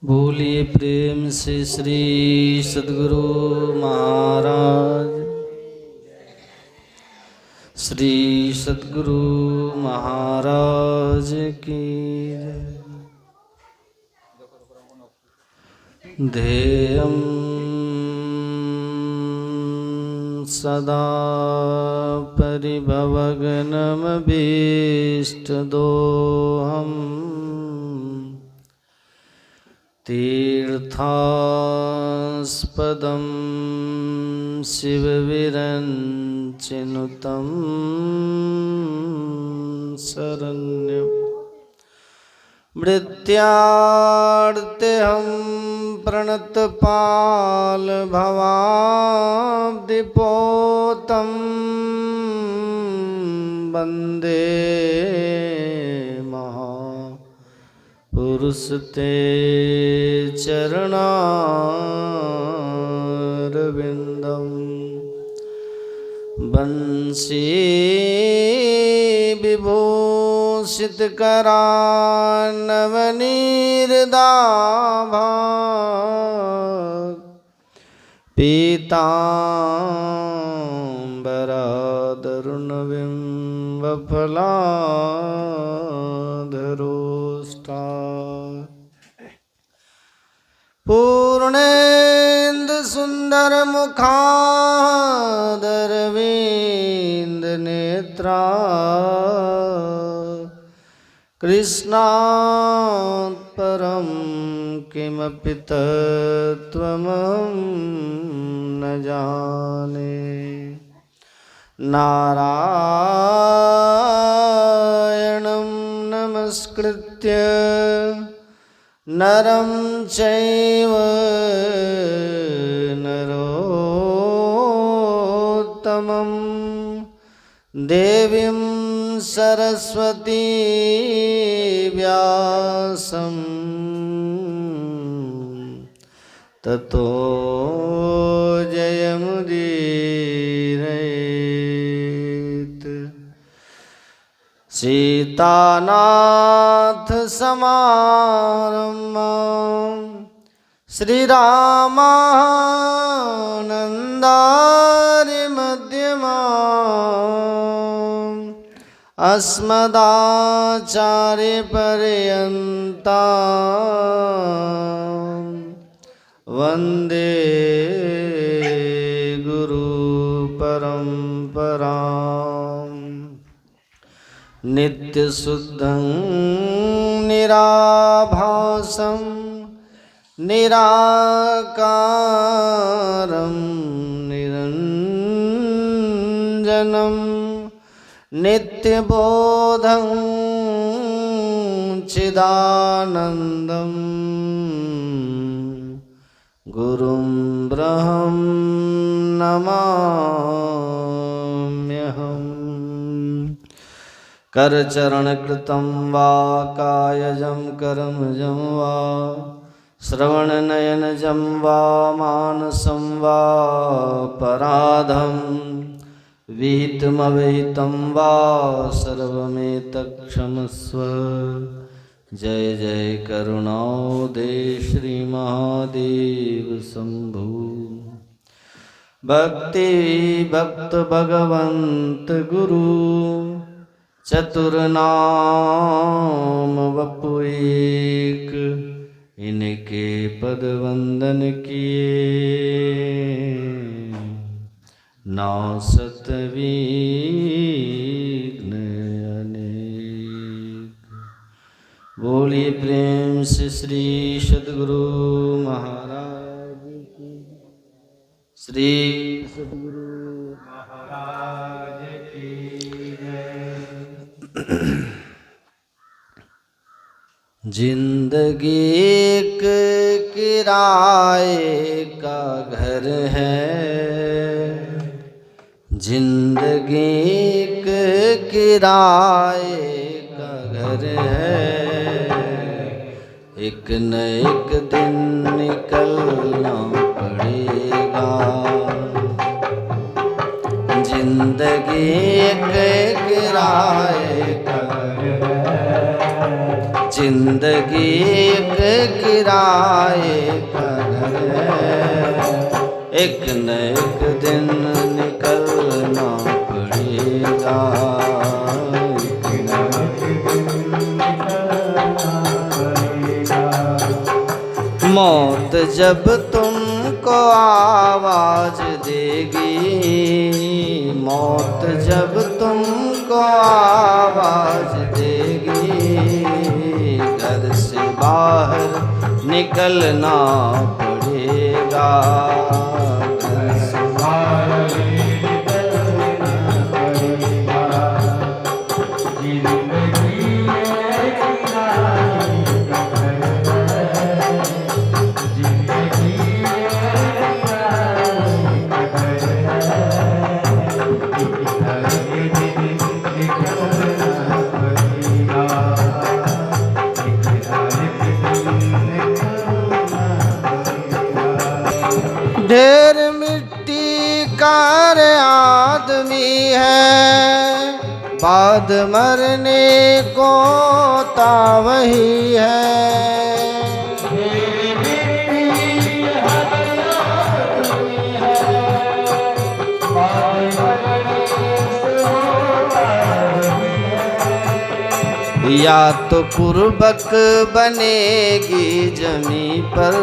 बोलिए प्रेम से श्री सद्गुरु महाराज। श्री सद्गुरु महाराज की जय। ध्येयं सदा परिभवग्नमभीष्टदोहम् तीर्थास्पदं शिवविरञ्चिनुतं शरण्यं मृत्यार्तेऽहं प्रणतपालभवाब्धिपोतं वन्दे पुरुषते चरणारविन्दं बंशी विभूषितकरान्नवनीरदाभा पीताम्बरादरुणबिम्बफलाधरोष्टा पूर्णेन्दु सुंदर मुखादरविंद नेत्रा कृष्णात् परं किमपि तत्त्वमहं न जाने। नारायणं नमस्कृत्य नरं चैव नरोत्तमं देवीं सरस्वती व्यासं ततो जयमुदीरयेत्। सीतानाथ समारम्भां श्रीरामानन्दारि मध्यमाम् अस्मदाचार्यपर्यन्तां वन्दे गुरुपरम्पराम्। नित्यशुद्धं निराभासं निराकारं निरञ्जनं नित्यबोधं चिदानन्दं गुरुं ब्रह्मं नमाम्यहम्। करचरणकृतं वा कायजं कर्मजं वा श्रवणनयनजं वा मानसं वा पराधं विहितमविहितं वा सर्वमेतत्क्षमस्व। जय जय करुणादे श्री महादेव शंभो। भक्ति भक्त भगवंत गुरु चतुर्नाम वपु एक, इनके पद वंदन किए नासत विघ्न अनेक। बोलिए प्रेम से श्री सद्गुरु महाराज की। श्री सद्गुरु महाराज की जय। जिंदगी एक किराए का घर है, जिंदगी एक किराए का घर है, एक न एक दिन निकलना पड़ेगा। जिंदगी एक किराए का घर है, जिंदगी एक किराए का घर है, एक न एक दिन निकलना पड़ेगा। मौत जब तुमको आवाज देगी, मौत जब तुमको आवाज देगी, घर से बाहर निकलना पड़ेगा। घर से बाहर निकलना पड़ेगा। ढेर मिट्टी का आदमी है, बाद मरने को ता वही है। या तो पूर्वक बनेगी जमी पर,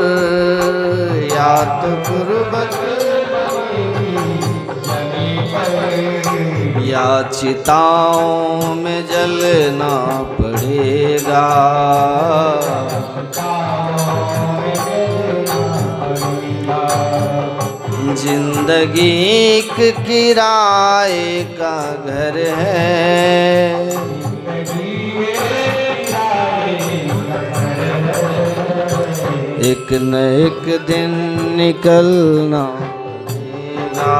या तो पूर्वक बनेगी जमी पर, या चिताओं में जलना पड़ेगा। जिंदगी एक किराए का घर है, एक न एक दिन निकलना पड़ेगा।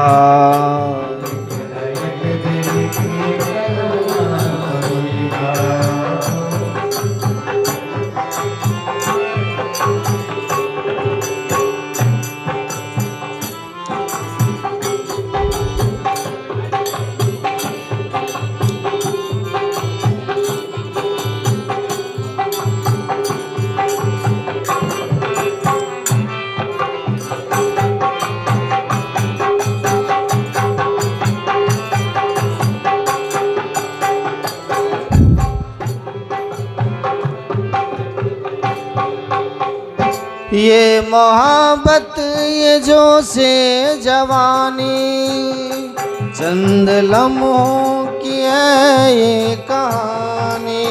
ये मोहब्बत ये जो से जवानी, चंद लम्हों की है ये कहानी।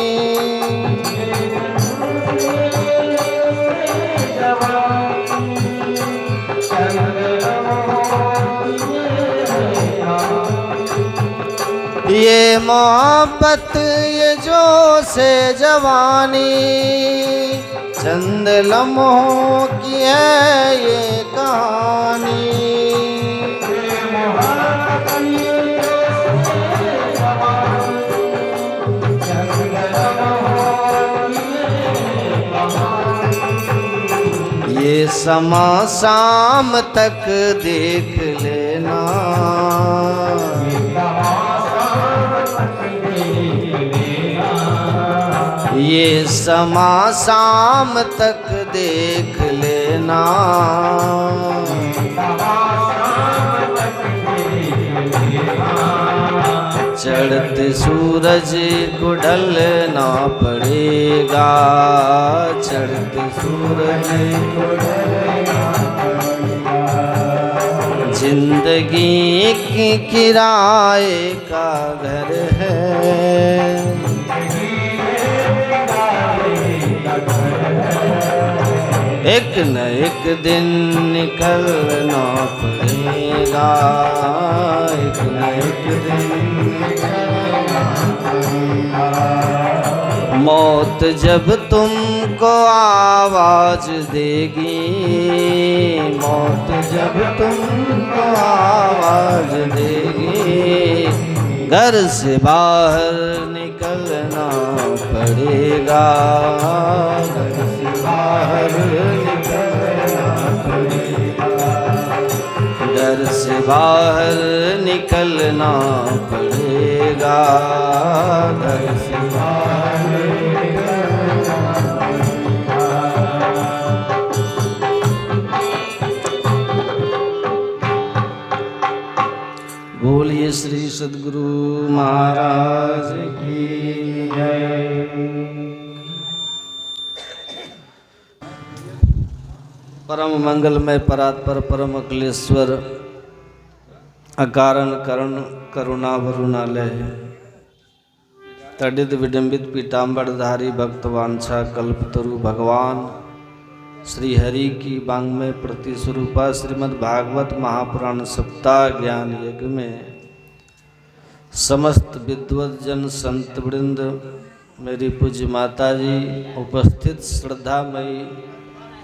ये मोहब्बत ये जो से जवानी, चंद लम्हों की है ये कहानी। ये समा शाम तक देख लेना, ये समा शाम तक देख लेना। चढ़ते सूरज को ढलना पड़ेगा, चढ़ते सूरज को ढलना पड़ेगा। जिंदगी की किराए का घर है, एक न एक दिन निकलना पड़ेगा, एक न एक दिन निकलना पड़ेगा। मौत जब तुमको आवाज देगी, मौत जब तुमको आवाज देगी, घर से बाहर निकलना पड़ेगा, घर से बाहर निकलना पड़ेगा, घर से बाहर निकलना पड़ेगा, घर से बाहर निकलना बोलिए श्री सद्गुरु महाराज की जय। परम मंगलमय परात्पर परम अखिलेश्वर अकारण करण करुणा वरुणालय तडित विडंबित पीताम्बरधारी भक्तवांछा कल्पतरु भगवान श्री हरि की वांग्मय प्रति स्वरूपा श्रीमद् भागवत महापुराण सप्ताह ज्ञान यज्ञ में समस्त विद्वत जन संत वृंद, मेरी पूज्य माता जी, उपस्थित श्रद्धामयी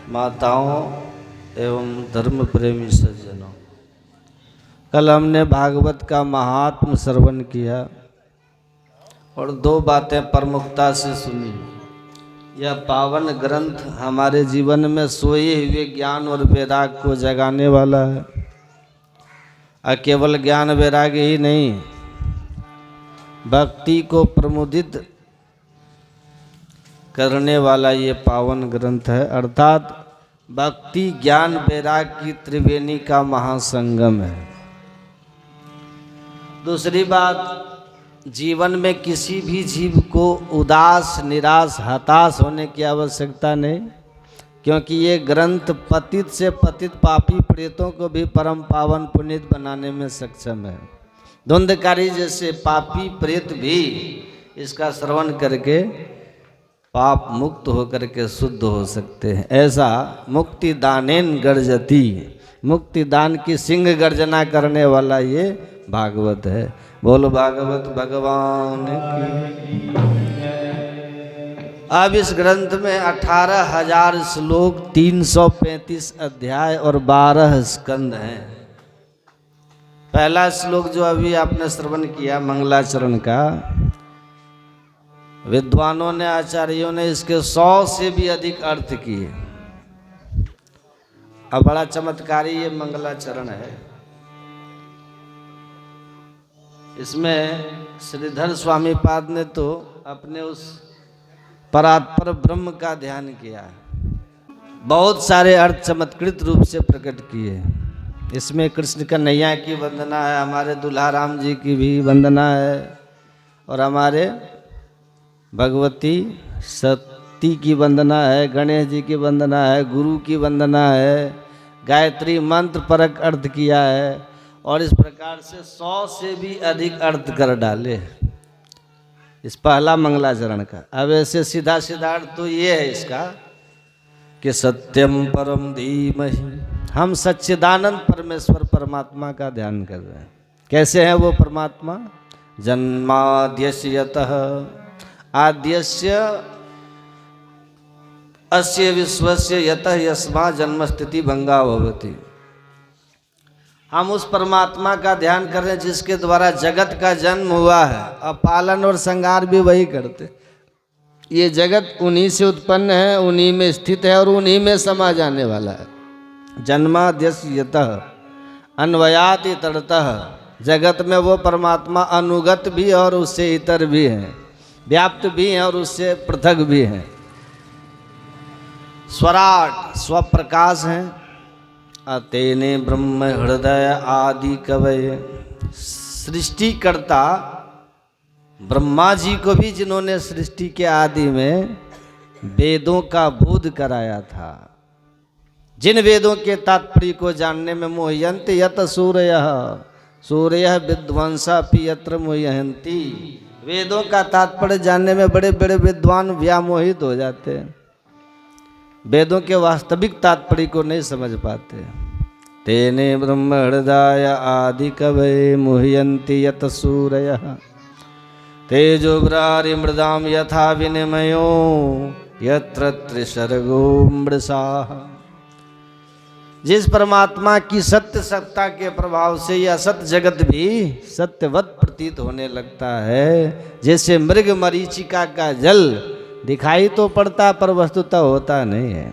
माताओं एवं धर्म प्रेमी सज्जनों, कल हमने भागवत का महात्म श्रवण किया और दो बातें प्रमुखता से सुनी। यह पावन ग्रंथ हमारे जीवन में सोए हुए ज्ञान और वैराग को जगाने वाला है। और केवल ज्ञान वैराग ही नहीं, भक्ति को प्रमुदित करने वाला ये पावन ग्रंथ है, अर्थात भक्ति ज्ञान वैराग की त्रिवेणी का महासंगम है। दूसरी बात, जीवन में किसी भी जीव को उदास निराश हताश होने की आवश्यकता नहीं, क्योंकि ये ग्रंथ पतित से पतित पापी प्रेतों को भी परम पावन पुनीत बनाने में सक्षम है। धुंधकारी जैसे पापी प्रेत भी इसका श्रवण करके पाप मुक्त होकर के शुद्ध हो सकते हैं। ऐसा मुक्ति दानेन गर्जती, मुक्ति दान की सिंह गर्जना करने वाला ये भागवत है। बोलो भागवत भगवान की। अब इस ग्रंथ में 18,000 श्लोक, 335 अध्याय और 12 स्कंद हैं। पहला श्लोक जो अभी आपने श्रवण किया मंगलाचरण का, विद्वानों ने, आचार्यों ने इसके 100 से भी अधिक अर्थ किए। अब बड़ा चमत्कारी ये मंगलाचरण है। इसमें श्रीधर स्वामी पाद ने तो अपने उस परात्पर ब्रह्म का ध्यान किया, बहुत सारे अर्थ चमत्कृत रूप से प्रकट किए। इसमें कृष्ण कन्हैया की वंदना है, हमारे दुल्हा राम जी की भी वंदना है, और हमारे भगवती सती की वंदना है, गणेश जी की वंदना है, गुरु की वंदना है, गायत्री मंत्र परक अर्थ किया है, और इस प्रकार से 100 से भी अधिक अर्थ कर डाले इस पहला मंगलाचरण का। अब ऐसे सीधा सीधा अर्थ तो ये है इसका कि सत्यम परम धीमहि, हम सच्चिदानंद परमेश्वर परमात्मा का ध्यान कर रहे हैं। कैसे हैं वो परमात्मा? जन्माद्यस्य यतः आद्यस्य अस्य विश्वस्य यतः यस्मा जन्म स्थिति भंगा भवति। हम उस परमात्मा का ध्यान कर रहे हैं जिसके द्वारा जगत का जन्म हुआ है, और पालन और श्रृंगार भी वही करते। ये जगत उन्हीं से उत्पन्न है, उन्हीं में स्थित है और उन्हीं में समा जाने वाला है। जन्माद्यस्य यतः अन्वयात इतरतः, जगत में वो परमात्मा अनुगत भी और उससे इतर भी हैं, व्याप्त भी हैं और उससे पृथक भी हैं। स्वराट स्वप्रकाश हैं। अतेने ब्रह्म हृदय आदि कवय, सृष्टिकर्ता ब्रह्मा जी को भी जिन्होंने सृष्टि के आदि में वेदों का बोध कराया था, जिन वेदों के तात्पर्य को जानने में मोह्यंत यत सूर्यः सूर्यः विद्वांसापि यत्र मोह्यन्ति, वेदों का तात्पर्य जानने में बड़े बड़े विद्वान व्यामोहित हो जाते हैं, वेदों के वास्तविक तात्पर्य को नहीं समझ पाते। तेने ब्रह्म हृदय आदि कवये मुह्यन्ति यत सूरयः तेजो ब्रारि मृदाम यथा विनिमयो यत्र त्रिसर्गो मृषाः। जिस परमात्मा की सत्य सत्ता के प्रभाव से यह सत्य जगत भी सत्यवत प्रतीत होने लगता है, जैसे मृग मरीचिका का जल दिखाई तो पड़ता पर वस्तुतः होता नहीं है।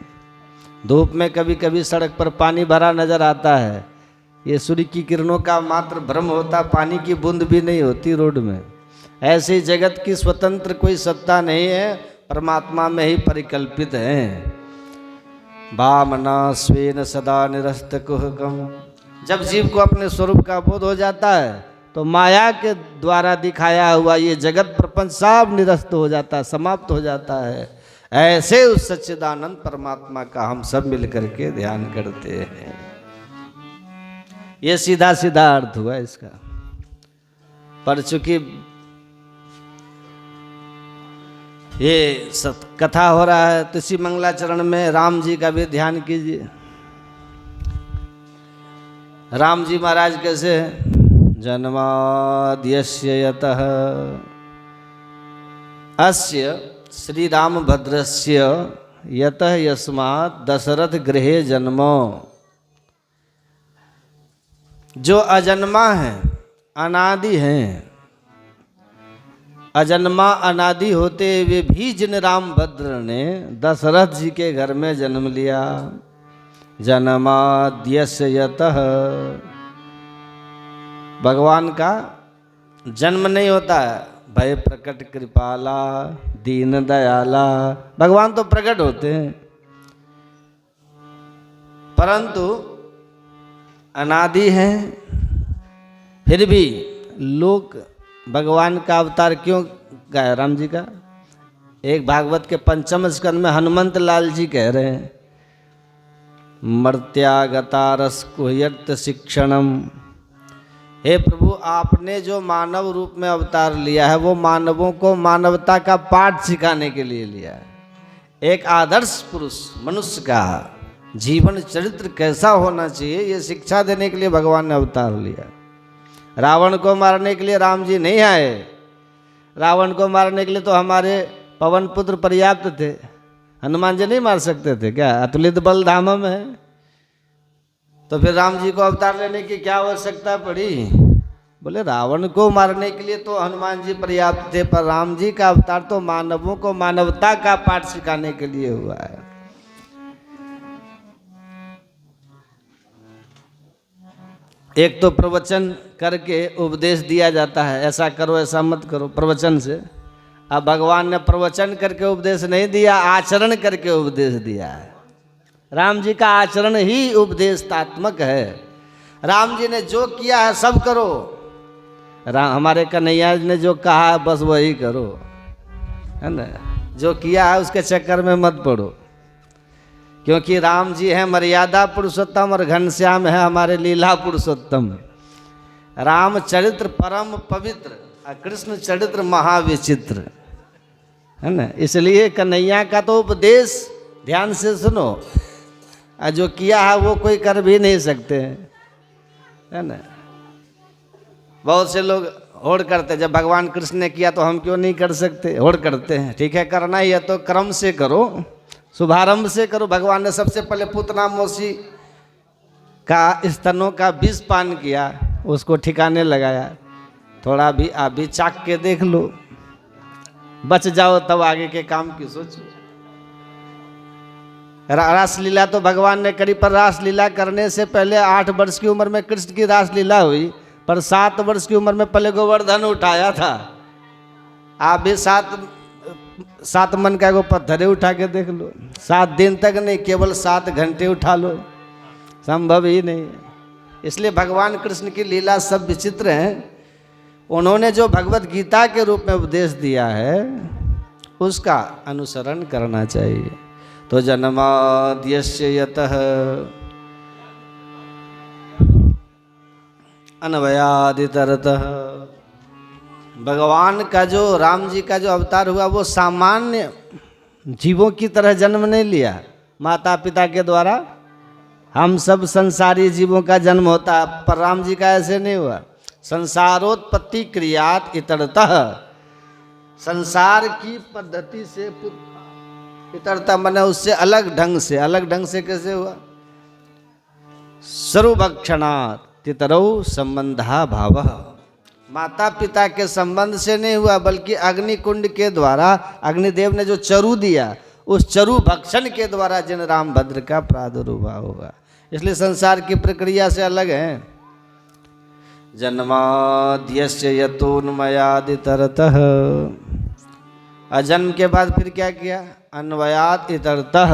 धूप में कभी कभी सड़क पर पानी भरा नजर आता है, ये सूर्य की किरणों का मात्र भ्रम होता, पानी की बूंद भी नहीं होती रोड में। ऐसे ही जगत की स्वतंत्र कोई सत्ता नहीं है, परमात्मा में ही परिकल्पित है। भामना स्वेन सदा निरस्त कुहकम, जब जीव को अपने स्वरूप का बोध हो जाता है तो माया के द्वारा दिखाया हुआ ये जगत प्रपंच सब निरस्त हो जाता है, समाप्त हो जाता है। ऐसे उस सच्चिदानंद परमात्मा का हम सब मिलकर के ध्यान करते हैं। ये सीधा सीधा अर्थ हुआ इसका। पर चूंकि ये कथा हो रहा है तो इसी मंगलाचरण में राम जी का भी ध्यान कीजिए। राम जी महाराज कैसे हैं? जन्माद्यस्य यतः अस्य श्री रामभद्रस्य यतः यस्मात् दशरथ गृहे जन्मो। जो अजन्मा है, अनादि हैं, अजन्मा अनादि होते हुए भी जिन रामभद्र ने दशरथ जी के घर में जन्म लिया, जन्माद्यस्य यतः, भगवान का जन्म नहीं होता है। भय प्रकट कृपाला दीन दयाला, भगवान तो प्रकट होते हैं परंतु अनादि हैं। फिर भी लोग भगवान का अवतार क्यों गाया राम जी का? एक भागवत के 5वें स्कंद में हनुमंत लाल जी कह रहे हैं, मर्त्यागतारस कुह्यर्थ शिक्षणम। हे प्रभु, आपने जो मानव रूप में अवतार लिया है वो मानवों को मानवता का पाठ सिखाने के लिए लिया है। एक आदर्श पुरुष मनुष्य का जीवन चरित्र कैसा होना चाहिए ये शिक्षा देने के लिए भगवान ने अवतार लिया। रावण को मारने के लिए राम जी नहीं आए। रावण को मारने के लिए तो हमारे पवन पुत्र पर्याप्त थे, हनुमान जी नहीं मार सकते थे क्या? अतुलित बल धामम है। तो फिर राम जी को अवतार लेने की क्या आवश्यकता पड़ी? बोले रावण को मारने के लिए तो हनुमान जी पर्याप्त थे, पर राम जी का अवतार तो मानवों को मानवता का पाठ सिखाने के लिए हुआ है। एक तो प्रवचन करके उपदेश दिया जाता है, ऐसा करो ऐसा मत करो, प्रवचन से। अब भगवान ने प्रवचन करके उपदेश नहीं दिया, आचरण करके उपदेश दिया है। राम जी का आचरण ही उपदेशात्मक है। राम जी ने जो किया है सब करो। हमारे कन्हैया ने जो कहा है बस वही करो, है ना? जो किया है उसके चक्कर में मत पड़ो, क्योंकि राम जी हैं मर्यादा पुरुषोत्तम और घनश्याम है हमारे लीला पुरुषोत्तम। राम चरित्र परम पवित्र और कृष्ण चरित्र महाविचित्र, है ना? इसलिए कन्हैया का तो उपदेश ध्यान से सुनो, और जो किया है वो कोई कर भी नहीं सकते, है ना? बहुत से लोग होड़ करते, जब भगवान कृष्ण ने किया तो हम क्यों नहीं कर सकते? होड़ करते हैं। ठीक है, करना ही है तो क्रम से करो, शुभारंभ से करो। भगवान ने सबसे पहले पूतना मौसी का स्तनों का विष पान किया, उसको ठिकाने लगाया। थोड़ा भी आप भी चाक के देख लो, बच जाओ तब आगे के काम की सोचो। रासलीला तो भगवान ने करी, पर रासलीला करने से पहले 8 वर्ष की उम्र में कृष्ण की रासलीला हुई, पर 7 वर्ष की उम्र में पहले गोवर्धन उठाया था। आप भी 7 मन का एगो पत्थरे उठा के देख लो। 7 दिन तक नहीं, केवल 7 घंटे उठा लो, संभव ही नहीं है। इसलिए भगवान कृष्ण की लीला सब विचित्र हैं। उन्होंने जो भगवत गीता के रूप में उपदेश दिया है उसका अनुसरण करना चाहिए। तो जन्माद्यस्य यतः अन्वयादितरतः, भगवान का जो राम जी का जो अवतार हुआ वो सामान्य जीवों की तरह जन्म नहीं लिया माता पिता के द्वारा। हम सब संसारी जीवों का जन्म होता है, पर राम जी का ऐसे नहीं हुआ। संसारोत्पत्ति क्रियात इतरतः, संसार की पद्धति से इतरता माने उससे अलग ढंग से। अलग ढंग से कैसे हुआ? सर्वभक्षणात् तितरौ संबंधा भावः, माता पिता के संबंध से नहीं हुआ, बल्कि अग्नि कुंड के द्वारा अग्निदेव ने जो चरु दिया उस चरु भक्षण के द्वारा जिन रामभद्र का प्रादुर्भाव हुआ। इसलिए संसार की प्रक्रिया से अलग है। जन्माद्यस्य यतोन्मयादितरतः, जन्म के बाद फिर क्या किया? अन्वयात इतरतः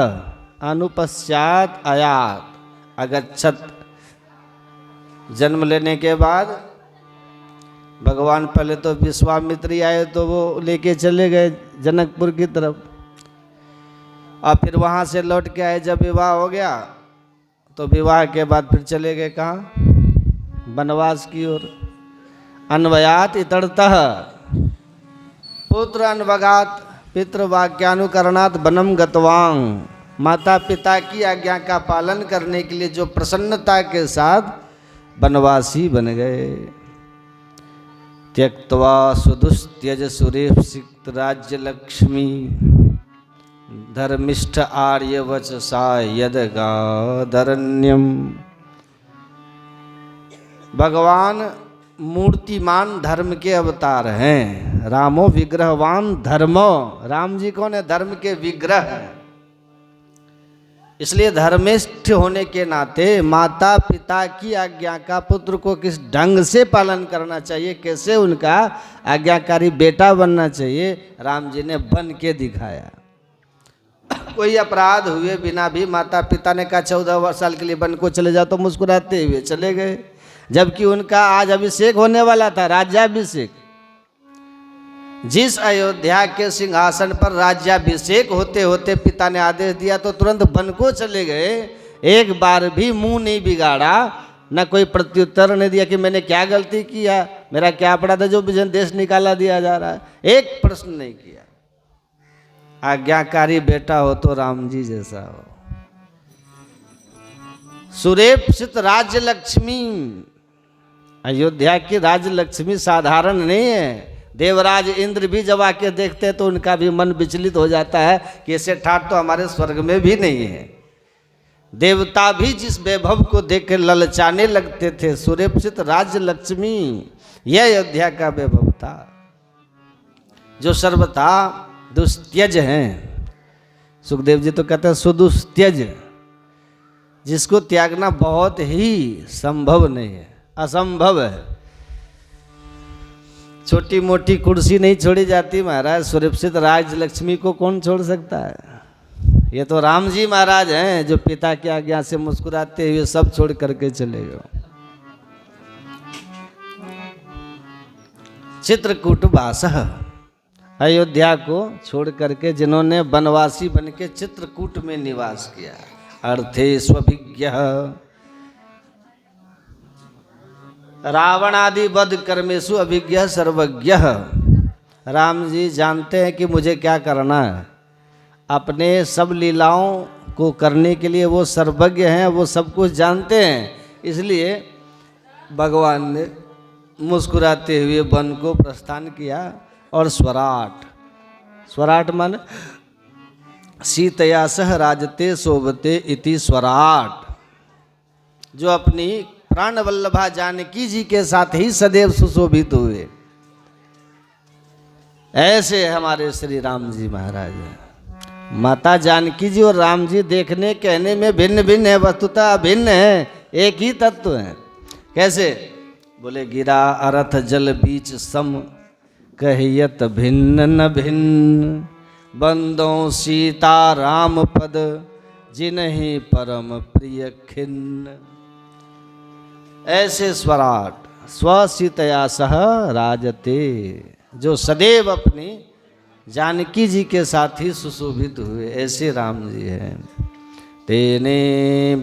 अनुपश्चात आयात अगच्छत, जन्म लेने के बाद भगवान पहले तो विश्वामित्र ही आए तो वो लेके चले गए जनकपुर की तरफ, और फिर वहाँ से लौट के आए। जब विवाह हो गया तो विवाह के बाद फिर चले गए कहाँ, वनवास की ओर। अन्वयात इतरतः पुत्र अन्वगात पितृवाक्यानुकरणात् वनम गतवांग। माता पिता की आज्ञा का पालन करने के लिए जो प्रसन्नता के साथ वनवासी बन गए। त्यक्त्वा सुदुस्त्यज सुरेप्सित राज्य लक्ष्मी धर्मिष्ठ आर्य वचसा यदगाधरण्यम। भगवान मूर्तिमान धर्म के अवतार हैं। रामो विग्रहवान धर्मो, राम जी कौन है, धर्म के विग्रह हैं। इसलिए धर्मिष्ठ होने के नाते माता पिता की आज्ञा का पुत्र को किस ढंग से पालन करना चाहिए, कैसे उनका आज्ञाकारी बेटा बनना चाहिए, राम जी ने बन के दिखाया। कोई अपराध हुए बिना भी माता पिता ने कहा 14 साल के लिए वन को चले जाओ, तो मुस्कुराते हुए चले गए। जबकि उनका आज अभिषेक होने वाला था, राज्याभिषेक। जिस अयोध्या के सिंहासन पर राज्याभिषेक होते होते पिता ने आदेश दिया तो तुरंत वन को चले गए। एक बार भी मुंह नहीं बिगाड़ा, न कोई प्रत्युत्तर नहीं दिया कि मैंने क्या गलती किया, मेरा क्या पड़ा था जो देश निकाला दिया जा रहा है। एक प्रश्न नहीं किया। आज्ञाकारी बेटा हो तो राम जी जैसा हो। सुरेप्सित राज्य लक्ष्मी, अयोध्या की राज्य लक्ष्मी साधारण नहीं है। देवराज इंद्र भी जब आके देखते हैं तो उनका भी मन विचलित हो जाता है कि ऐसे ठाट तो हमारे स्वर्ग में भी नहीं है। देवता भी जिस वैभव को देख के ललचाने लगते थे। सुरेप्सित राज्य लक्ष्मी, यह अयोध्या का वैभव था जो सर्वथा दुस्त्यज हैं। सुखदेव जी तो कहते हैं सुदुस्त्यज, जिसको त्यागना बहुत ही संभव नहीं है, असंभव है। छोटी मोटी कुर्सी नहीं छोड़ी जाती महाराज, सुरक्षित राज लक्ष्मी को कौन छोड़ सकता है। ये तो राम जी महाराज हैं जो पिता की आज्ञा से मुस्कुराते हुए सब छोड़ करके चले गए। चित्रकूट वासः, अयोध्या को छोड़ करके जिन्होंने वनवासी बन के चित्रकूट में निवास किया। अर्थे स्वभिज्ञ, रावण आदि वध कर्मेषु अभिज्ञ सर्वज्ञ। राम जी जानते हैं कि मुझे क्या करना है। अपने सब लीलाओं को करने के लिए वो सर्वज्ञ हैं, वो सब कुछ जानते हैं। इसलिए भगवान ने मुस्कुराते हुए वन को प्रस्थान किया। और स्वराट, स्वराट मान सीतया सह राजते शोभते इति स्वराट, जो अपनी प्राण वल्लभा जानकी जी के साथ ही सदैव सुशोभित हुए। ऐसे हमारे श्री राम जी महाराज हैं। माता जानकी जी और राम जी देखने कहने में भिन्न भिन्न है, वस्तुतः अभिन्न है, एक ही तत्व है। कैसे? बोले गिरा अरथ जल बीच सम, कहियत भिन्न न भिन्न, बंदों सीता राम पद, जिन्हीं परम प्रिय खिन्न। ऐसे स्वराट स्वसीतया सह राजते, जो सदैव अपनी जानकी जी के साथ ही सुशोभित हुए, ऐसे राम जी हैं। तेने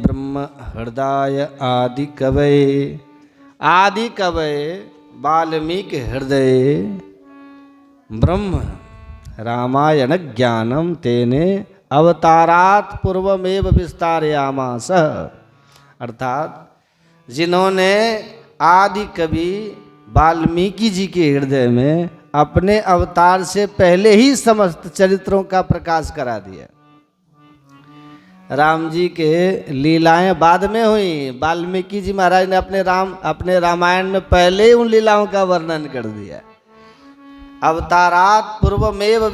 ब्रह्म हृदय आदि कवये, आदि कवये वाल्मीकि हृदय ब्रह्म रामायण ज्ञानम तेने अवतारात पूर्वमेव विस्तारयामास। अर्थात जिन्होंने आदि कवि वाल्मीकि जी के हृदय में अपने अवतार से पहले ही समस्त चरित्रों का प्रकाश करा दिया। राम जी के लीलाएं बाद में हुई, वाल्मीकि जी महाराज ने अपने रामायण में पहले ही उन लीलाओं का वर्णन कर दिया। अवतारात पूर्वमेव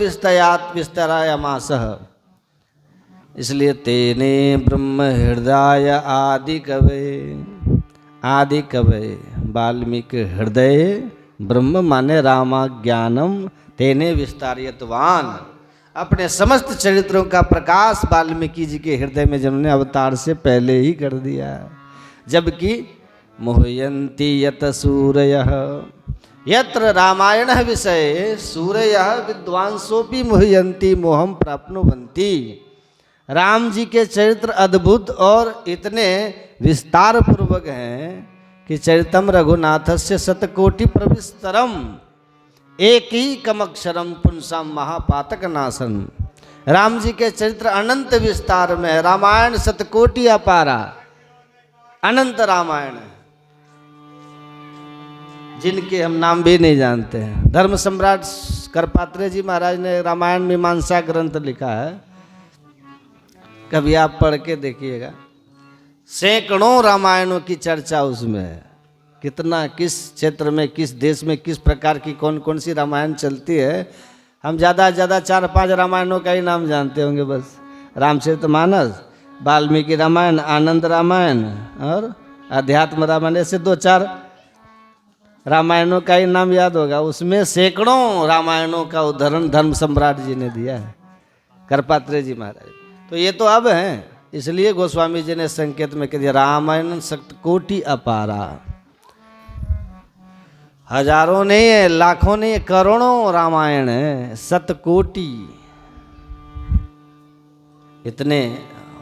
विस्तरायामासः, इसलिए तेने ब्रह्म हृदय आदि कवे, आदि कवे वाल्मीकि हृदय, ब्रह्म माने रामा ज्ञानम, तेने विस्तारितवान, अपने समस्त चरित्रों का प्रकाश वाल्मीकि जी के हृदय में जिन्होंने अवतार से पहले ही कर दिया। जबकि मोहयंती यत सूरयः, यत्र रामायण विषय सूर्यः विद्वांसोपि मुह्यन्ति मोहम प्राप्नुवन्ति। राम जी के चरित्र अद्भुत और इतने विस्तार पूर्वक हैं कि चरितम रघुनाथस्य शतकोटि प्रविस्तरम एक ही कमक्षरम पुंसाम महापातक नाशन। राम जी के चरित्र अनंत विस्तार में है। रामायण शतकोटि अपारा, अनंत रामायण है जिनके हम नाम भी नहीं जानते हैं। धर्म सम्राट करपात्रे जी महाराज ने रामायण मीमांसा ग्रंथ लिखा है, कभी आप पढ़ के देखिएगा। सैकड़ों रामायणों की चर्चा उसमें है। कितना, किस क्षेत्र में, किस देश में, किस प्रकार की कौन कौन सी रामायण चलती है। हम ज़्यादा से ज़्यादा 4-5 रामायणों का ही नाम जानते होंगे बस। रामचरितमानस, वाल्मीकि रामायण, आनंद रामायण और अध्यात्म रामायण, ऐसे 2-4 रामायणों का ही नाम याद होगा। उसमें सैकड़ों रामायणों का उदाहरण धर्म सम्राट जी ने दिया है, करपात्रे जी महाराज। तो ये तो अब हैं, इसलिए गोस्वामी जी ने संकेत में कह दिया रामायण शतकोटि अपारा। हजारों नहीं है, लाखों नहीं है, करोड़ों रामायण है, शतकोटि इतने।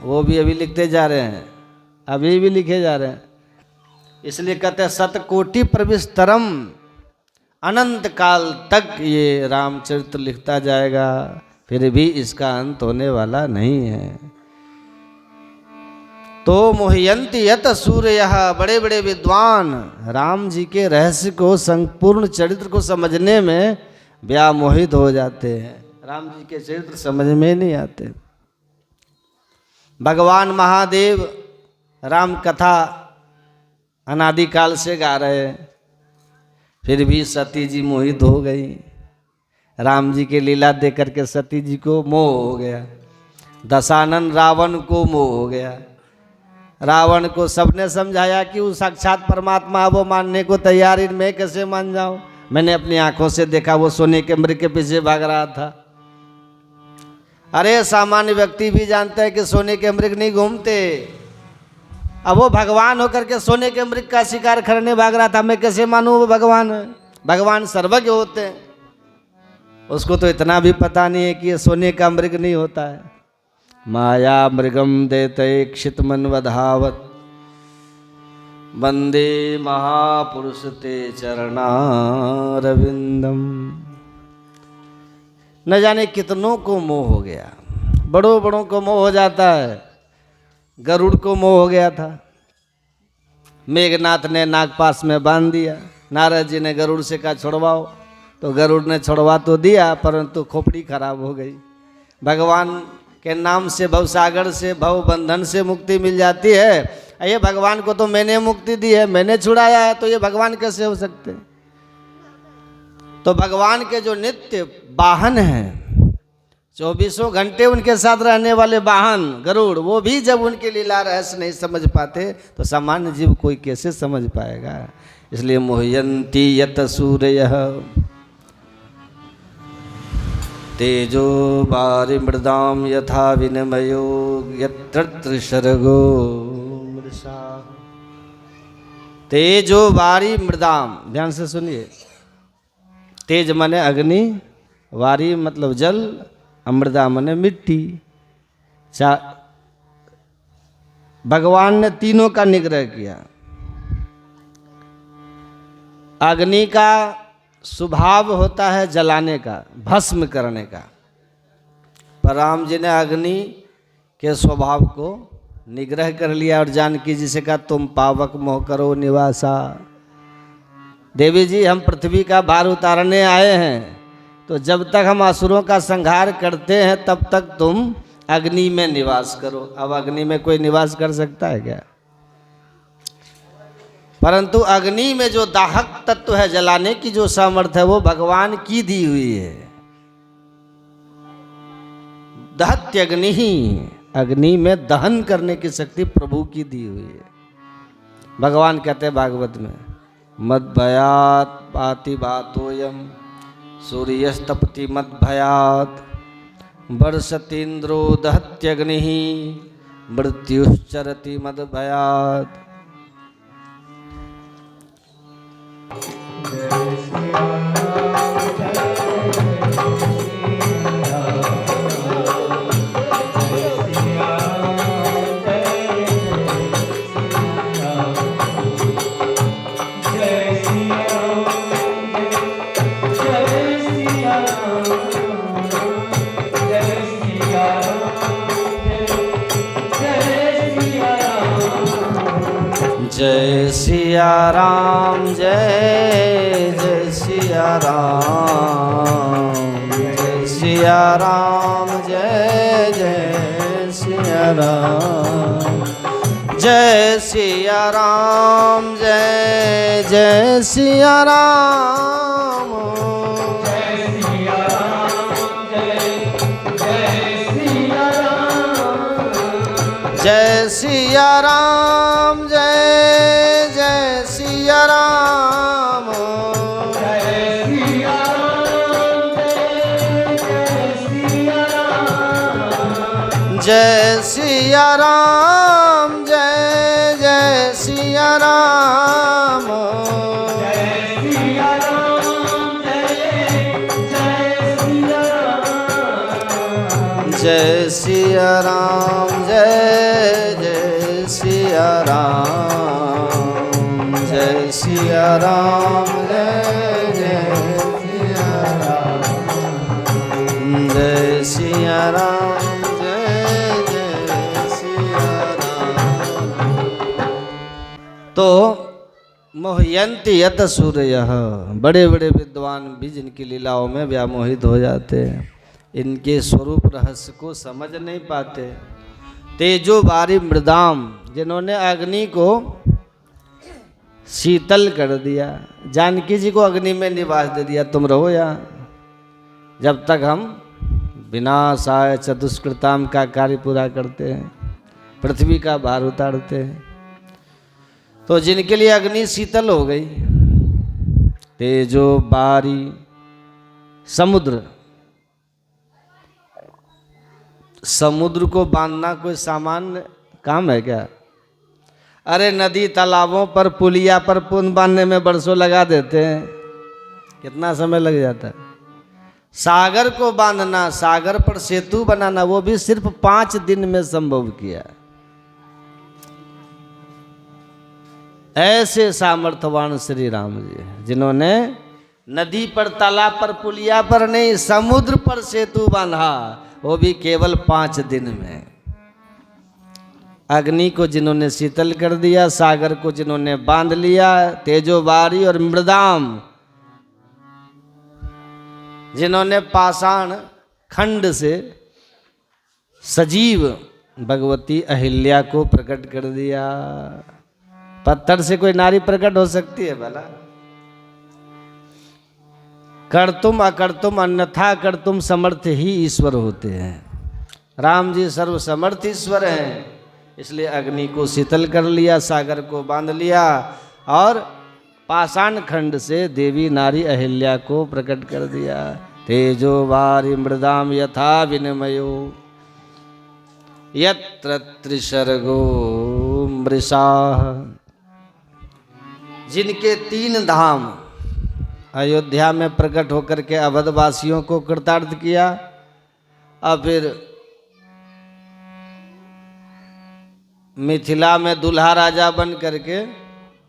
वो भी अभी लिखते जा रहे हैं, अभी भी लिखे जा रहे हैं। इसलिए कहते हैं शतकोटि प्रविस्तरम, अनंत काल तक ये रामचरित्र लिखता जाएगा, फिर भी इसका अंत होने वाला नहीं है। तो मोहयंती यत सूर्य, बड़े बड़े विद्वान राम जी के रहस्य को, संपूर्ण चरित्र को समझने में व्यामोहित हो जाते हैं। राम जी के चरित्र समझ में नहीं आते। भगवान महादेव राम कथा अनादिकाल से गा रहे हैं, फिर भी सती जी मोहित हो गई। राम जी के लीला देख करके सती जी को मोह हो गया। दशानन रावण को मोह हो गया। रावण को सबने समझाया कि वो साक्षात परमात्मा, वो मानने को तैयार ही, मैं कैसे मान जाऊं। मैंने अपनी आंखों से देखा, वो सोने के मृग के पीछे भाग रहा था। अरे सामान्य व्यक्ति भी जानते हैं कि सोने के मृग नहीं घूमते। अब वो भगवान होकर के सोने के मृग का शिकार करने भाग रहा था, मैं कैसे मानूं वो भगवान है। भगवान सर्वज्ञ होते हैं, उसको तो इतना भी पता नहीं है कि ये सोने का मृग नहीं होता है। माया मृगम देते क्षितमन वधावत, वंदे महापुरुष ते चरणारविंदम। न जाने कितनों को मोह हो गया, बड़ों बड़ों को मोह हो जाता है। गरुड़ को मोह हो गया था, मेघनाथ ने नागपाश में बांध दिया। नारद जी ने गरुड़ से कहा छुड़वाओ, तो गरुड़ ने छुड़वा तो दिया, परंतु खोपड़ी खराब हो गई। भगवान के नाम से भवसागर से, भव बंधन से मुक्ति मिल जाती है। ये भगवान को तो मैंने मुक्ति दी है, मैंने छुड़ाया है, तो ये भगवान कैसे हो सकते हैं। तो भगवान के जो नित्य वाहन हैं, 24 घंटे उनके साथ रहने वाले वाहन गरुड़, वो भी जब उनके लीला रहस्य नहीं समझ पाते तो सामान्य जीव कोई कैसे समझ पाएगा। इसलिए मोहयंती यत सूर्य तेजो बारि मृदाम यथा विनिमयो यत्र सर्गो मृषा। तेजो बारि मृदाम, ध्यान से सुनिए। तेज माने अग्नि, वारी मतलब जल, अमृदा माने मिट्टी। भगवान ने तीनों का निग्रह किया। अग्नि का स्वभाव होता है जलाने का, भस्म करने का, पर राम जी ने अग्नि के स्वभाव को निग्रह कर लिया। और जानकी जी से कहा तुम पावक मोह करो निवासा। देवी जी हम पृथ्वी का भार उतारने आए हैं, तो जब तक हम असुरों का संहार करते हैं तब तक तुम अग्नि में निवास करो। अब अग्नि में कोई निवास कर सकता है क्या? परंतु अग्नि में जो दाहक तत्व है, जलाने की जो सामर्थ्य है, वो भगवान की दी हुई है। दहत्य अग्नि ही, अग्नि में दहन करने की शक्ति प्रभु की दी हुई है। भगवान कहते हैं भागवत में, मद भयात पाति भातोयम सूर्यस्तपति मद भयात वर्षतीन्द्रो दहत्यग्नि मृत्युश्चरति मद भयात। जय सिया राम जय जय सिया राम, जय सिया राम जय जय सिया राम, जय सिया राम जय जय सिया राम, जय सिया राम जय जय सिया राम, जय सिया राम जय सिया राम, जय सिया राम जय जय सिया राम, जय सिया राम जय जय सिया राम, जय सिया राम जय जय सिया राम, जय सिया राम जय जय सिया राम। तो मोहयंती यत सूर्यः, बड़े बड़े विद्वान भी जिनकी लीलाओं में व्यामोहित हो जाते हैं, इनके स्वरूप रहस्य को समझ नहीं पाते। तेजो बारी मृदाम, जिन्होंने अग्नि को शीतल कर दिया, जानकी जी को अग्नि में निवास दे दिया, तुम रहो यहाँ जब तक हम विनाशाय चतुष्कृताम का कार्य पूरा करते हैं, पृथ्वी का भार उतारते हैं। तो जिनके लिए अग्नि शीतल हो गई, तेजो बारी समुद्र, समुद्र को बांधना कोई सामान्य काम है क्या? अरे नदी तालाबों पर पुलिया पर पुल बांधने में बरसों लगा देते हैं, कितना समय लग जाता है। सागर को बांधना, सागर पर सेतु बनाना, वो भी सिर्फ 5 दिन में संभव किया। ऐसे सामर्थ्यवान श्री राम जी, जिन्होंने नदी पर तालाब पर पुलिया पर नहीं, समुद्र पर सेतु बांधा, वो भी केवल 5 दिन में। अग्नि को जिन्होंने शीतल कर दिया, सागर को जिन्होंने बांध लिया, तेजोबारी और मृदाम जिन्होंने पाषाण खंड से सजीव भगवती अहिल्या को प्रकट कर दिया। पत्थर से कोई नारी प्रकट हो सकती है भला? कर्तुम अकर्तुम अन्यथा कर्तुम समर्थ ही ईश्वर होते हैं। राम जी सर्व समर्थ ईश्वर हैं, इसलिए अग्नि को शीतल कर लिया, सागर को बांध लिया और पाषाण खंड से देवी नारी अहिल्या को प्रकट कर दिया। तेजो वारि मृदाम यथा विनिमयो यत्र त्रिसर्गो मृषाः, जिनके 3 धाम अयोध्या में प्रकट होकर के अवधवासियों को कृतार्थ किया, और फिर मिथिला में दूल्हा राजा बन करके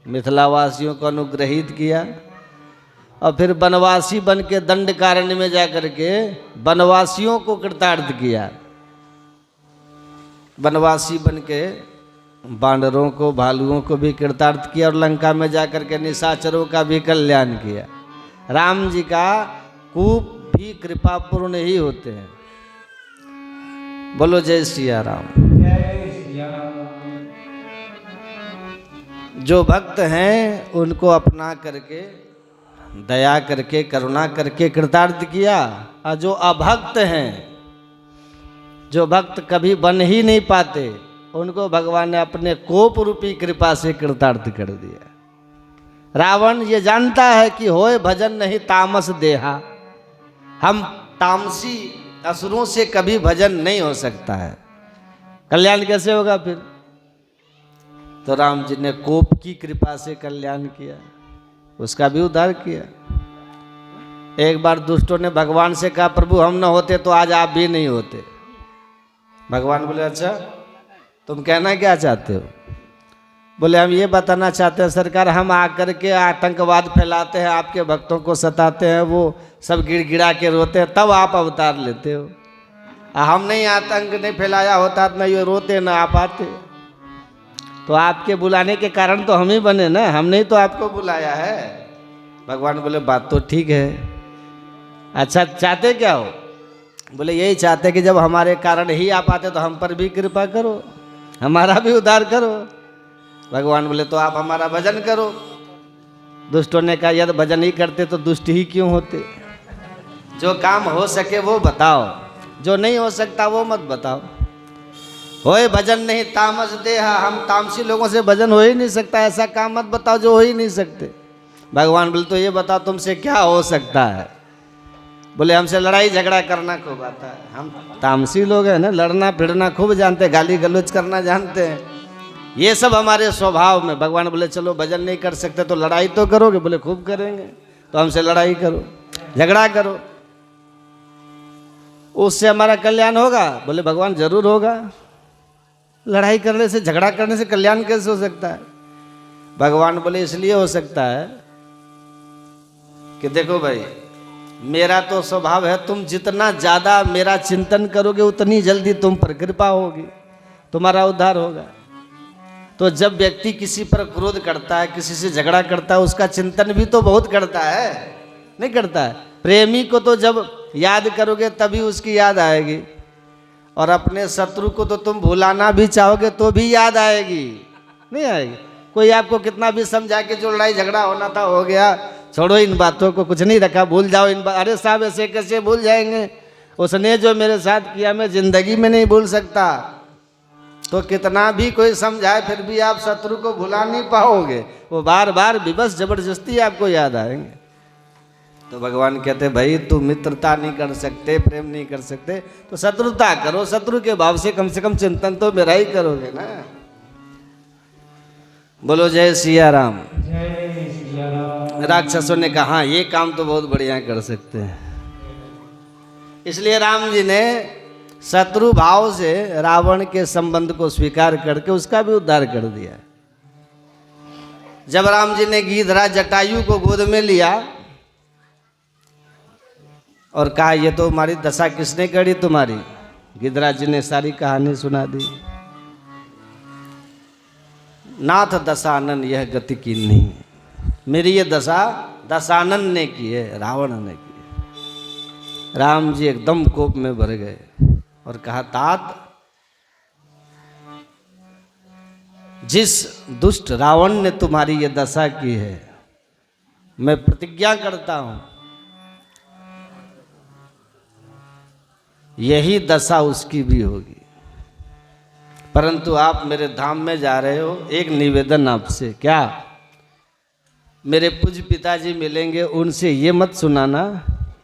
मिथिलावासियों को अनुग्रहित किया, और फिर वनवासी बन के दंडकारण्य में जाकर के वनवासियों को कृतार्थ किया। वनवासी बन के बानरों को, भालुओं को भी कृतार्थ किया, और लंका में जाकर के निशाचरों का भी कल्याण किया। राम जी का कूप भी कृपापूर्ण ही होते हैं। बोलो जय सिया राम। जो भक्त हैं उनको अपना करके, दया करके, करुणा करके कृतार्थ किया, और जो अभक्त हैं, जो भक्त कभी बन ही नहीं पाते, उनको भगवान ने अपने कोप रूपी कृपा से कृतार्थ कर दिया। रावण ये जानता है कि होए भजन नहीं तामस देहा, हम तामसी असुरों से कभी भजन नहीं हो सकता है, कल्याण कैसे होगा फिर? तो राम जी ने कोप की कृपा से कल्याण किया, उसका भी उद्धार किया। एक बार दुष्टों ने भगवान से कहा प्रभु हम न होते तो आज आप भी नहीं होते। भगवान बोले अच्छा तुम कहना क्या चाहते हो? बोले हम ये बताना चाहते हैं सरकार, हम आकर के आतंकवाद फैलाते हैं, आपके भक्तों को सताते हैं, वो सब गिड़गिड़ा के रोते हैं, तब आप अवतार लेते हो। हम नहीं आतंक नहीं फैलाया होता तो ये रोते ना आप आते। तो आपके बुलाने के कारण तो हम ही बने ना, हमने ही तो आपको बुलाया है। भगवान बोले बात तो ठीक है, अच्छा चाहते क्या हो? बोले यही चाहते कि जब हमारे कारण ही आप आते तो हम पर भी कृपा करो, हमारा भी उद्धार करो। भगवान बोले तो आप हमारा भजन करो। दुष्टों ने कहा यदि भजन ही करते तो दुष्ट ही क्यों होते? जो काम हो सके वो बताओ, जो नहीं हो सकता वो मत बताओ। होए भजन नहीं तामस देहा, हम तामसी लोगों से भजन हो ही नहीं सकता, ऐसा काम मत बताओ जो हो ही नहीं सकते। भगवान बोले तो ये बताओ तुमसे क्या हो सकता है? बोले हमसे लड़ाई झगड़ा करना खूब आता है। हम तामसी लोग हैं ना, लड़ना भिड़ना खूब जानते हैं, गाली गलौज करना जानते हैं, ये सब हमारे स्वभाव में। भगवान बोले चलो भजन नहीं कर सकते तो लड़ाई तो करोगे? बोले खूब करेंगे। तो हमसे लड़ाई करो, झगड़ा करो, उससे हमारा कल्याण होगा? बोले भगवान जरूर होगा। लड़ाई करने से झगड़ा करने से कल्याण कैसे हो सकता है? भगवान बोले इसलिए हो सकता है कि देखो भाई मेरा तो स्वभाव है, तुम जितना ज़्यादा मेरा चिंतन करोगे उतनी जल्दी तुम पर कृपा होगी, तुम्हारा उद्धार होगा। तो जब व्यक्ति किसी पर क्रोध करता है, किसी से झगड़ा करता है, उसका चिंतन भी तो बहुत करता है, नहीं करता है? प्रेमी को तो जब याद करोगे तभी उसकी याद आएगी, और अपने शत्रु को तो तुम भुलाना भी चाहोगे तो भी याद आएगी, नहीं आएगी? कोई आपको कितना भी समझा के जो लड़ाई झगड़ा होना था हो गया, छोड़ो इन बातों को, कुछ नहीं रखा, भूल जाओ इन अरे साहब ऐसे कैसे भूल जाएंगे? उसने जो मेरे साथ किया मैं जिंदगी में नहीं भूल सकता। तो कितना भी कोई समझाए फिर भी आप शत्रु को भुला नहीं पाओगे, वो बार बार विवश जबरदस्ती आपको याद आएंगे। तो भगवान कहते भाई तू मित्रता नहीं कर सकते, प्रेम नहीं कर सकते तो शत्रुता करो, शत्रु के भाव से कम चिंतन तो मेरा ही करोगे ना। बोलो जय सिया राम। राक्षसों ने कहा हाँ ये काम तो बहुत बढ़िया कर सकते हैं। इसलिए राम जी ने शत्रु भाव से रावण के संबंध को स्वीकार करके उसका भी उद्धार कर दिया। जब राम जी ने गिधराज जटायु को गोद में लिया और कहा ये तो हमारी दशा किसने करी तुम्हारी, गिधराज जी ने सारी कहानी सुना दी। नाथ दशानन यह गति की नहीं, मेरी ये दशा दशानन ने की है, रावण ने की है। राम जी एकदम कोप में भर गए और कहा तात जिस दुष्ट रावण ने तुम्हारी ये दशा की है मैं प्रतिज्ञा करता हूं यही दशा उसकी भी होगी। परंतु आप मेरे धाम में जा रहे हो, एक निवेदन आपसे, क्या मेरे पूज्य पिताजी मिलेंगे उनसे ये मत सुनाना,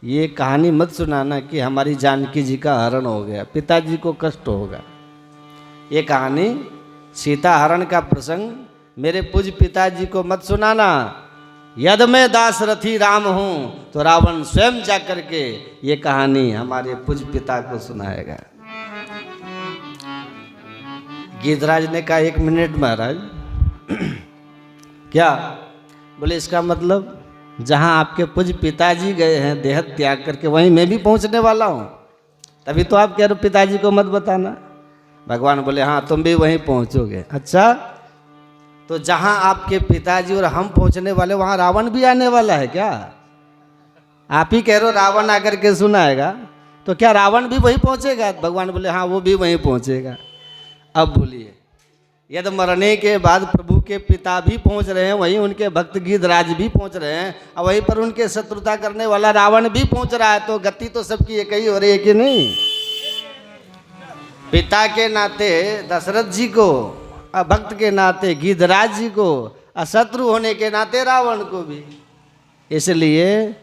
ये कहानी मत सुनाना कि हमारी जानकी जी का हरण हो गया, पिताजी को कष्ट होगा। ये कहानी सीता हरण का प्रसंग मेरे पूज्य पिताजी को मत सुनाना। यदि मैं दासरथी राम हूँ तो रावण स्वयं जाकर के ये कहानी हमारे पूज्य पिता को सुनाएगा। गिधराज ने कहा 1 मिनट महाराज। क्या? बोले इसका मतलब जहाँ आपके पूज्य पिताजी गए हैं देह त्याग करके वहीं मैं भी पहुँचने वाला हूँ, तभी तो आप कह रहे हो पिताजी को मत बताना। भगवान बोले हाँ तुम भी वहीं पहुँचोगे। अच्छा तो जहाँ आपके पिताजी और हम पहुँचने वाले वहाँ रावण भी आने वाला है क्या? आप ही कह रहे हो रावण आकर के सुनाएगा, तो क्या रावण भी वहीं पहुँचेगा? भगवान बोले हाँ वो भी वहीं पहुँचेगा। अब बोलिए यदि मरने के बाद प्रभु के पिता भी पहुंच रहे हैं, वहीं उनके भक्त गिधराज भी पहुंच रहे हैं, और वहीं पर उनके शत्रुता करने वाला रावण भी पहुंच रहा है, तो गति तो सबकी एक ही हो रही है कि नहीं? पिता के नाते दशरथ जी को, भक्त के नाते गिधराज जी को, अशत्रु होने के नाते रावण को भी। इसलिए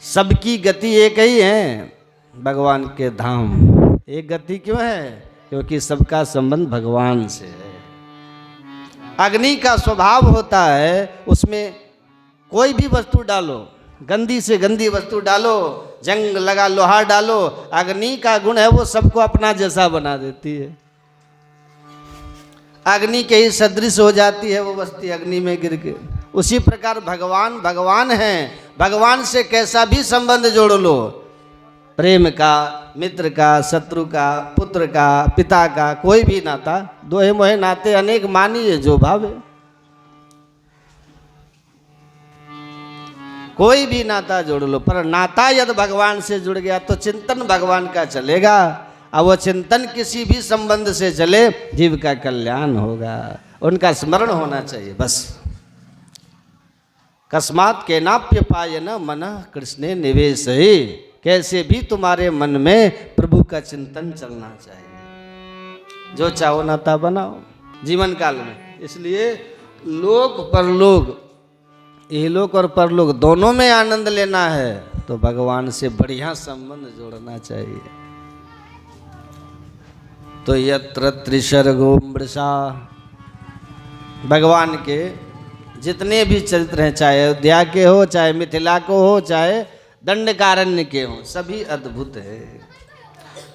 सबकी गति एक ही है, भगवान के धाम। एक गति क्यों है? क्योंकि सबका संबंध भगवान से है। अग्नि का स्वभाव होता है उसमें कोई भी वस्तु डालो गंदी से गंदी वस्तु डालो, जंग लगा लोहा डालो, अग्नि का गुण है वो सबको अपना जैसा बना देती है। अग्नि के ही सदृश हो जाती है वो वस्तु अग्नि में गिर के। उसी प्रकार भगवान भगवान है, भगवान से कैसा भी संबंध जोड़ लो, प्रेम का, मित्र का, शत्रु का, पुत्र का, पिता का, कोई भी नाता, दोहे मोहे नाते अनेक मानिए जो भावे। कोई भी नाता जोड़ लो, पर नाता यदि भगवान से जुड़ गया तो चिंतन भगवान का चलेगा, और वो चिंतन किसी भी संबंध से चले जीव का कल्याण होगा, उनका स्मरण होना चाहिए बस। कस्मात् केनाप्य पायन मन कृष्णे निवेश ही, कैसे भी तुम्हारे मन में प्रभु का चिंतन चलना चाहिए। जो चाहो नाता बनाओ जीवन काल में। इसलिए लोक परलोक, इहलोक और परलोक दोनों में आनंद लेना है तो भगवान से बढ़िया संबंध जोड़ना चाहिए। तो यत्र त्रिसर्गो मृषा, भगवान के जितने भी चरित्र हैं, चाहे अयोध्या के हो, चाहे मिथिला को हो, चाहे दंडकारण्य के हो, सभी अद्भुत है,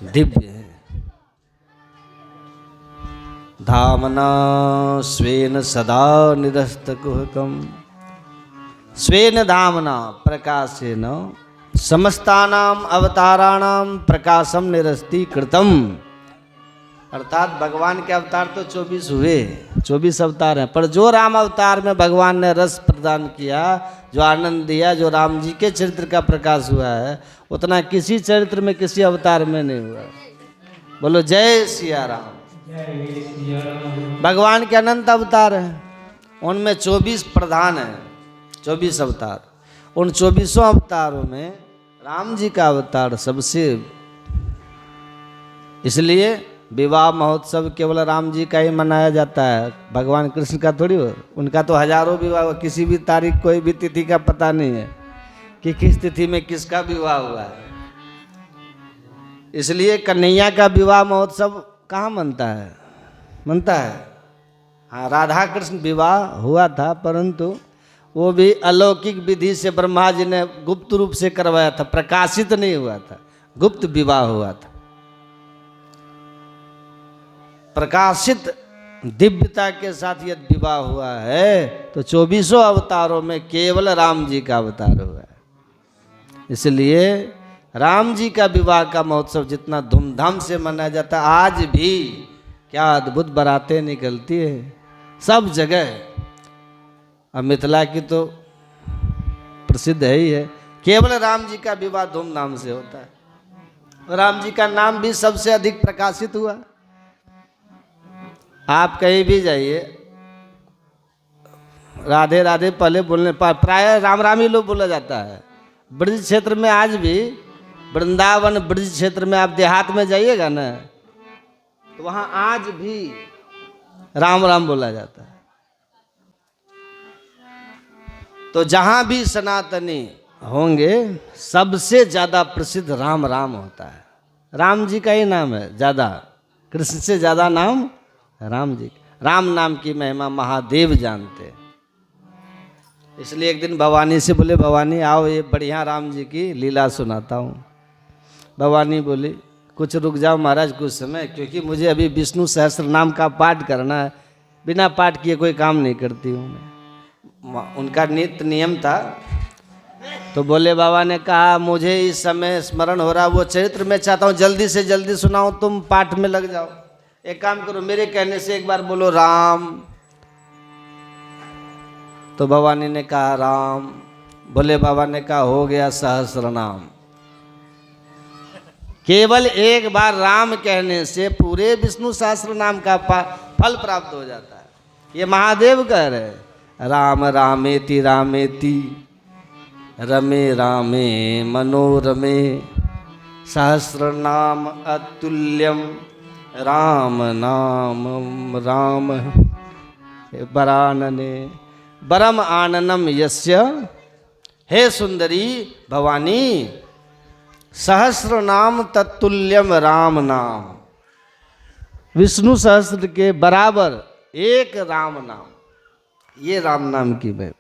दिव्य है। धामना स्वेन सदा निरस्तकुहकम, स्वेन धामना प्रकाशेन समस्तानाम अवताराणाम प्रकाशम निरस्ती कृतम। अर्थात भगवान के अवतार तो 24 हुए, 24 अवतार हैं, पर जो राम अवतार में भगवान ने रस प्रदान किया, जो आनंद दिया, जो राम जी के चरित्र का प्रकाश हुआ है, उतना किसी चरित्र में, किसी अवतार में नहीं हुआ। बोलो जय सिया राम। भगवान के अनंत अवतार हैं, उनमें 24 प्रधान हैं, 24 अवतार। उन 24 अवतारों में राम जी का अवतार सबसे, इसलिए विवाह महोत्सव केवल राम जी का ही मनाया जाता है, भगवान कृष्ण का थोड़ी हो। उनका तो हजारों विवाह, किसी भी तारीख, कोई भी तिथि का पता नहीं है कि किस तिथि में किसका विवाह हुआ है। इसलिए कन्हैया का विवाह महोत्सव कहाँ मनता है? मनता है हाँ, राधा कृष्ण विवाह हुआ था, परंतु वो भी अलौकिक विधि से ब्रह्मा जी ने गुप्त रूप से करवाया था, प्रकाशित नहीं हुआ था, गुप्त विवाह हुआ था। प्रकाशित दिव्यता के साथ यदि विवाह हुआ है तो 24 अवतारों में केवल राम जी का अवतार हुआ है। इसलिए राम जी का विवाह का महोत्सव जितना धूमधाम से मनाया जाता है, आज भी क्या अद्भुत बारातें निकलती है सब जगह। अब मिथिला की तो प्रसिद्ध है ही है, केवल राम जी का विवाह धूमधाम से होता है। राम जी का नाम भी सबसे अधिक प्रकाशित हुआ। आप कहीं भी जाइए, राधे राधे पहले बोलने, प्राय राम राम ही लोग बोला जाता है। ब्रज क्षेत्र में आज भी, वृंदावन ब्रज क्षेत्र में आप देहात में जाइएगा ना, तो वहाँ आज भी राम राम बोला जाता है। तो जहाँ भी सनातनी होंगे सबसे ज़्यादा प्रसिद्ध राम राम होता है। राम जी का ही नाम है ज़्यादा, कृष्ण से ज़्यादा नाम राम जी। राम नाम की महिमा महादेव जानते। इसलिए एक दिन भवानी से बोले, भवानी आओ ये बढ़िया राम जी की लीला सुनाता हूँ। भवानी बोली कुछ रुक जाओ महाराज कुछ समय, क्योंकि मुझे अभी विष्णु सहस्त्र नाम का पाठ करना है, बिना पाठ किए कोई काम नहीं करती हूँ मैं। उनका नित्य नियम था। तो बोले बाबा ने कहा मुझे इस समय स्मरण हो रहा, वो चरित्र मैं चाहता हूँ जल्दी से जल्दी सुनाऊँ, तुम पाठ में लग जाओ। एक काम करो, मेरे कहने से एक बार बोलो राम। तो भवानी ने कहा राम। बोले बाबा ने कहा हो गया सहस्र नाम। केवल एक बार राम कहने से पूरे विष्णु सहस्र नाम का फल प्राप्त हो जाता है। ये महादेव कह रहे राम रामेति रामेति रमे रामे मनोरमे सहस्र नाम अतुल्यम राम नाम राम बरानने परम आननम यस्य। हे सुंदरी भवानी, सहस्र नाम तत्तुल्यम राम नाम, विष्णु सहस्त्र के बराबर एक राम नाम, ये राम नाम की मैं